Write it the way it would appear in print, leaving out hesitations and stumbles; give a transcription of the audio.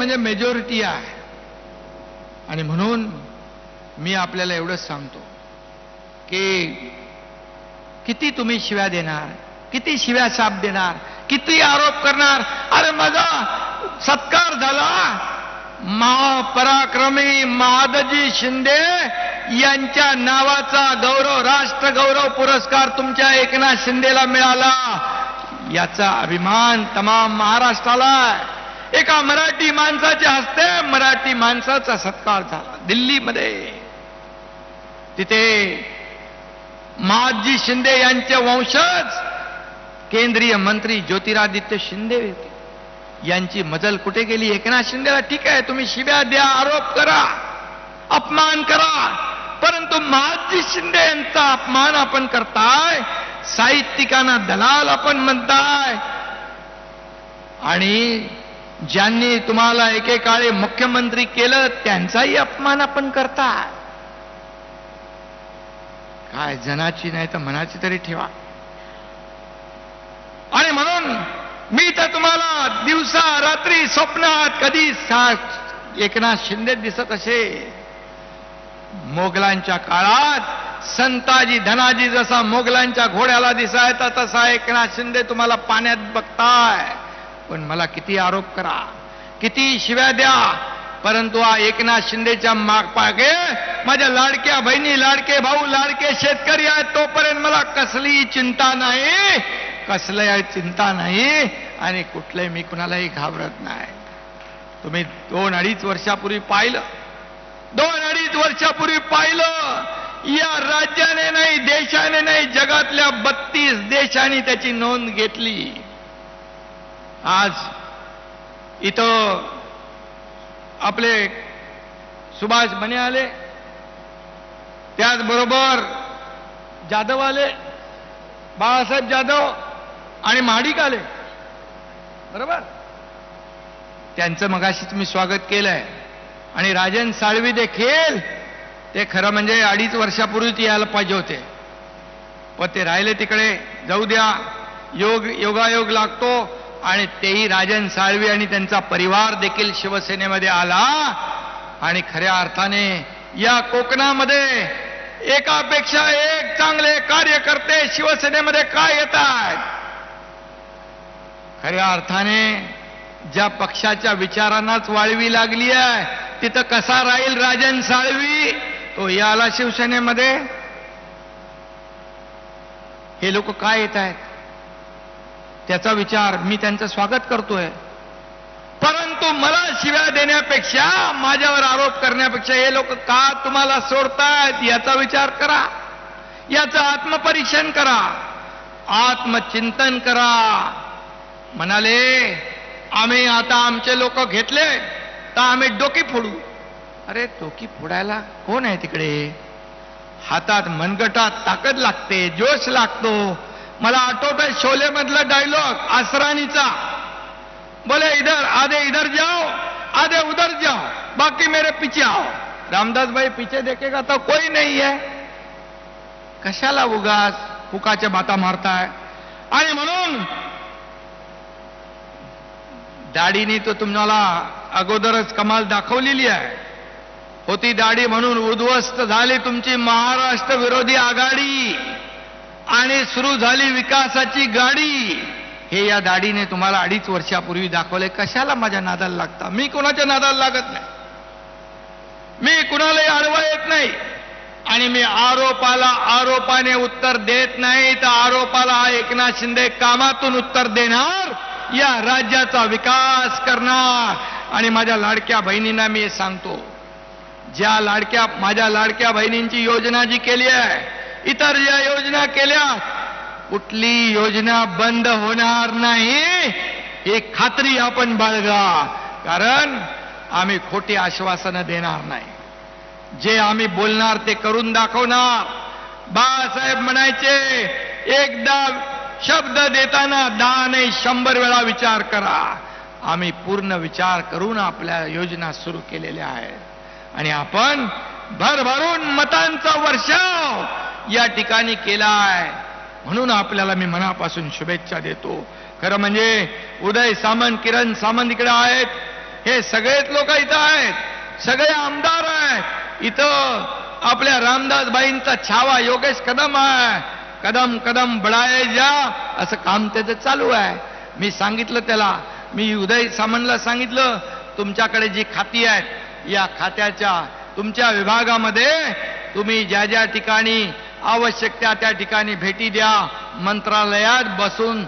म्हणजे मेजॉरिटी आहे. आणि म्हणून मी आपल्याला एवढंच सांगतो की किती तुम्ही शिव्या देणार, किती शिव्या साप देणार, किती आरोप करणार. अरे माझा सत्कार झाला, महापराक्रमी महादजी शिंदे यांच्या नावाचा गौरव, राष्ट्र गौरव पुरस्कार तुमच्या एकनाथ शिंदेला मिळाला, याचा अभिमान तमाम महाराष्ट्राला आहे. एका मराठी माणसाच्या हस्ते मराठी माणसाचा सत्कार झाला दिल्लीमध्ये. तिथे महादजी शिंदे यांचे वंशज केंद्रीय मंत्री ज्योतिरादित्य शिंदे होते. यांची मजल कुठे गेली? एकनाथ शिंदेला ठीक आहे, तुम्ही शिव्या द्या, आरोप करा, अपमान करा, परंतु महादजी शिंदे यांचा अपमान आपण करताय, साहित्यिकांना दलाल आपण म्हणताय, आणि ज्यांनी तुम्हाला एकेकाळी मुख्यमंत्री केलं त्यांचाही अपमान आपण करताय. काय जनाची नाही तर मनाची तरी ठेवा. आणि म्हणून मी तर तुम्हाला दिवसा रात्री स्वप्नात कधी एकनाथ शिंदे दिसत असे. मोगलांच्या काळात संताजी धनाजी जसा मोगलांच्या घोड्याला दिसायचा तसा एकनाथ शिंदे तुम्हाला पाण्यात बघताय. पण मला किती आरोप करा, किती शिव्या द्या, परंतु हा एकनाथ शिंदेच्या मागे माझ्या लाडक्या बहिणी, लाडके भाऊ, लाडके शेतकरी आहेत, तोपर्यंत मला कसलीही चिंता नाही, कसलंही चिंता नाही, आणि कुठलंही मी कुणालाही घाबरत नाही. तुम्ही 2-2.5 वर्षापूर्वी पाहिलं, 2-2.5 वर्षापूर्वी पाहिलं, या राज्याने नाही, देशाने नाही, जगातल्या 32 देशांनी त्याची नोंद घेतली. आज इथं आपले सुभाष बने आले, त्याचबरोबर जाधव आले, बाळासाहेब जाधव आणि महाडिक आले, बरोबर. त्यांचं मगाशीच मी स्वागत केलंय. आणि राजन साळवी देखील, ते खरं म्हणजे 2.5 वर्षापूर्वीच यायला पाहिजे होते, पण ते राहिले तिकडे. जाऊ द्या, योगायोग लागतो. आणि तेही राजन साळवी आणि त्यांचा परिवार देखील शिवसेनेमध्ये आला. आणि खऱ्या अर्थाने या कोकणामध्ये एकापेक्षा एक चांगले कार्यकर्ते शिवसेनेमध्ये काय येत आहेत. खऱ्या अर्थाने ज्या पक्षाच्या विचारांनाच वाळवी लागली आहे, तिथं कसा राहील राजन साळवी? तो याला शिवसेनेमध्ये. हे लोक काय येत आहेत त्याचा विचार मी त्यांचं स्वागत करतोय, परंतु मला शिव्या देण्यापेक्षा, माझ्यावर आरोप करण्यापेक्षा हे लोक का तुम्हाला सोडतायत याचा विचार करा, याचं आत्मपरीक्षण करा, आत्मचिंतन करा. म्हणाले आम्ही आता आमचे लोक घेतले तर आम्ही डोकी फोडू. अरे डोकी फोडायला कोण आहे तिकडे? हातात मनगटात ताकद लागते, जोश लागतो. मला आठवत आहे शोले मधला डायलॉग आसरानीचा, बोले इधर आधे इधर जाओ, आधे उधर जाओ, बाकी मेरे पीछे आओ. रामदास भाई पीछे देखेगा तो कोई नहीं है. कशाला उगाच फुकाच्या बाता मारताय? आणि म्हणून दाढीने तो तुम्हाला अगोदरच कमाल दाखवलेली आहे. होती दाढी म्हणून उद्ध्वस्त झाली तुमची महाराष्ट्र विरोधी आघाडी आणि सुरू झाली विकासाची गाडी. हे या दाढीने तुम्हाला 2.5 वर्षापूर्वी दाखवले. कशाला माझ्या नादाला लागता? मी कुणाच्या नादाला लागत नाही, मी कुणालाही अडवा येत नाही, आणि मी आरोपाने उत्तर देत नाही, तर आरोपाला एकनाथ शिंदे कामातून उत्तर देणार, या राज्याचा विकास करणार. आणि माझ्या लाडक्या बहिणींना मी सांगतो, माझ्या लाडक्या बहिणींची योजना जी केली आहे, इतर ज्या योजना केल्या, कुठली योजना बंद होणार नाही, ही खात्री आपण बाळगा. कारण आम्ही खोटी आश्वासनं देणार नाही, जे आम्ही बोलणार ते करून दाखवणार. बाळासाहेब म्हणायचे, एकदा शब्द देताना 10 नाही 100 वेळा विचार करा. आम्ही पूर्ण विचार करून आपल्या योजना सुरू केलेल्या आहेत, आणि आपण भरभरून मतांचा वर्षाव या ठिकाणी केलाय. म्हणून आपल्याला मी मनापासून शुभेच्छा देतो. खरं म्हणजे उदय सामंत, किरण सामंत इकडे आहेत, हे सगळेच लोक इथं आहेत, सगळे आमदार आहेत. इथं आपल्या रामदासबाईंचा छावा योगेश कदम आहे. कदम कदम बढाये जा असं काम त्याचं चालू आहे. मी सांगितलं त्याला, मी उदय सामंतला सांगितलं, तुमच्याकडे जी खाती आहेत या खात्याच्या तुमच्या विभागामध्ये तुम्ही ज्या ज्या ठिकाणी आवश्यक त्या ठिकाणी भेटी द्या, मंत्रालयात बसून